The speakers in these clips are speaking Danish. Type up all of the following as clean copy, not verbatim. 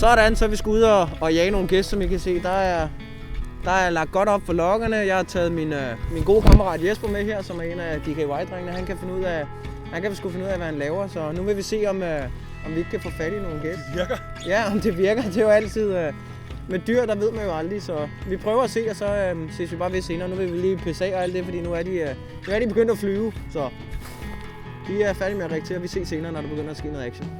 Sådan, så er vi skal ud og jage nogle gæster, som I kan se. Der er lagt godt op for lokkerne. Jeg har taget min gode kammerat Jesper med her, som er en af DKY-drengene. Han kan sgu finde ud af, hvad han laver. Så nu vil vi se, om vi ikke kan få fat i nogle gæster. Det virker. Ja, om det virker. Det er jo altid... med dyr, der ved man jo aldrig, så vi prøver at se, og så ses vi bare ved senere. Nu vil vi lige pisse af og alt det, fordi nu er de begyndt at flyve, så vi er færdige med at reagere. Vi ses senere, når der begynder at ske noget action.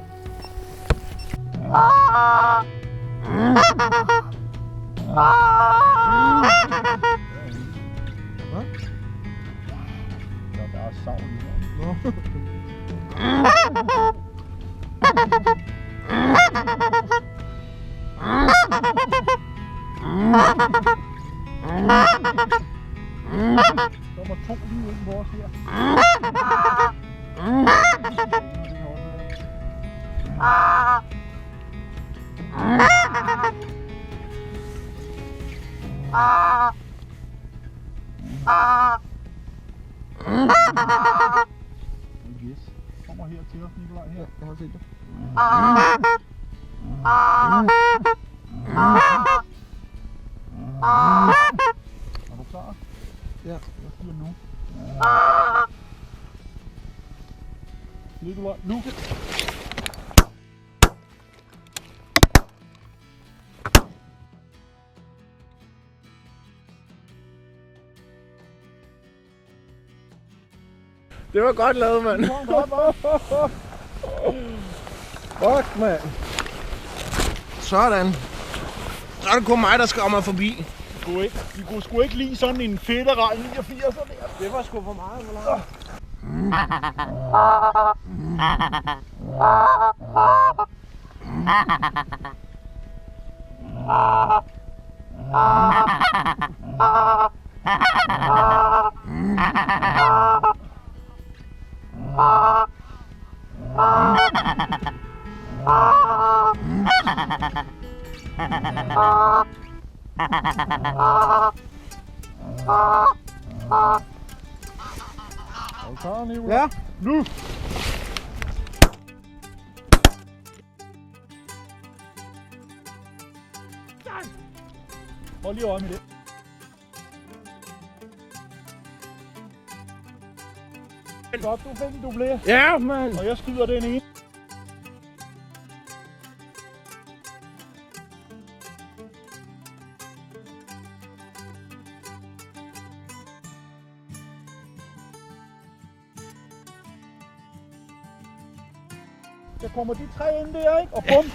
Hvad? Der er bare savn i her. Der var 2 lige uden vores her. Yes. Kommer her til os, Nikolaj, her. Jeg har set det. Er du klar? Ja. Jeg siger nu. Nikolaj, nu! Det var godt lavet, mand. Fuck, mand. Sådan. Så er det kun mig, der skammer forbi. Vi kunne sgu ikke lide sådan en fedteral 89'er der. Det var sgu for meget, klar, Nikolaj? Ja. Nu! Hold lige øje med det. Godt, du fik en dublé. Ja, mand. Og jeg skyder den ene. Der kommer de 3 ind der, ikke? Og bum!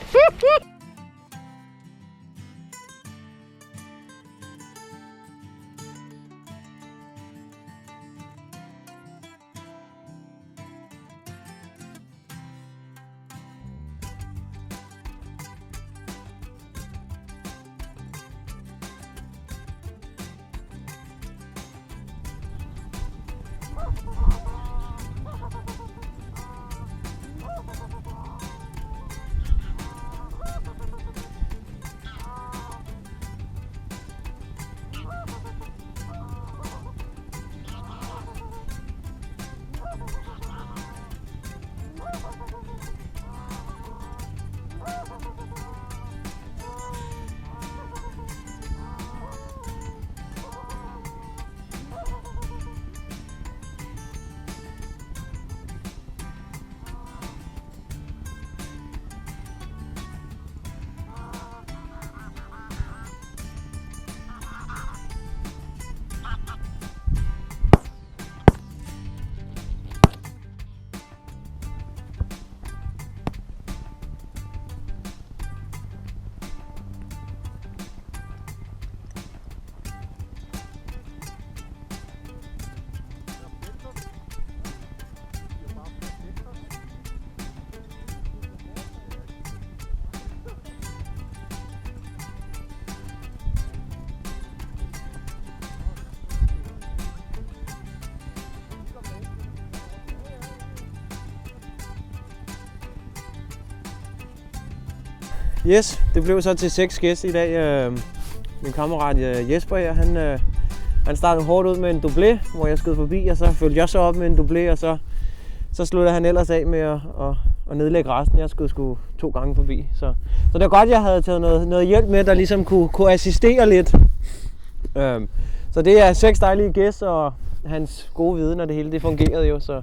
Yes, det blev så til 6 gæster i dag. Min kammerat Jesper her, han startede hårdt ud med en doublé, hvor jeg skød forbi, og så følte jeg så op med en doublé, og så sluttede han ellers af med at nedlægge resten. Jeg skulle 2 gange forbi. Så det var godt, jeg havde taget noget hjælp med, der ligesom kunne assistere lidt. Så det er 6 dejlige gæs og hans gode viden, og det hele det fungerede jo. Så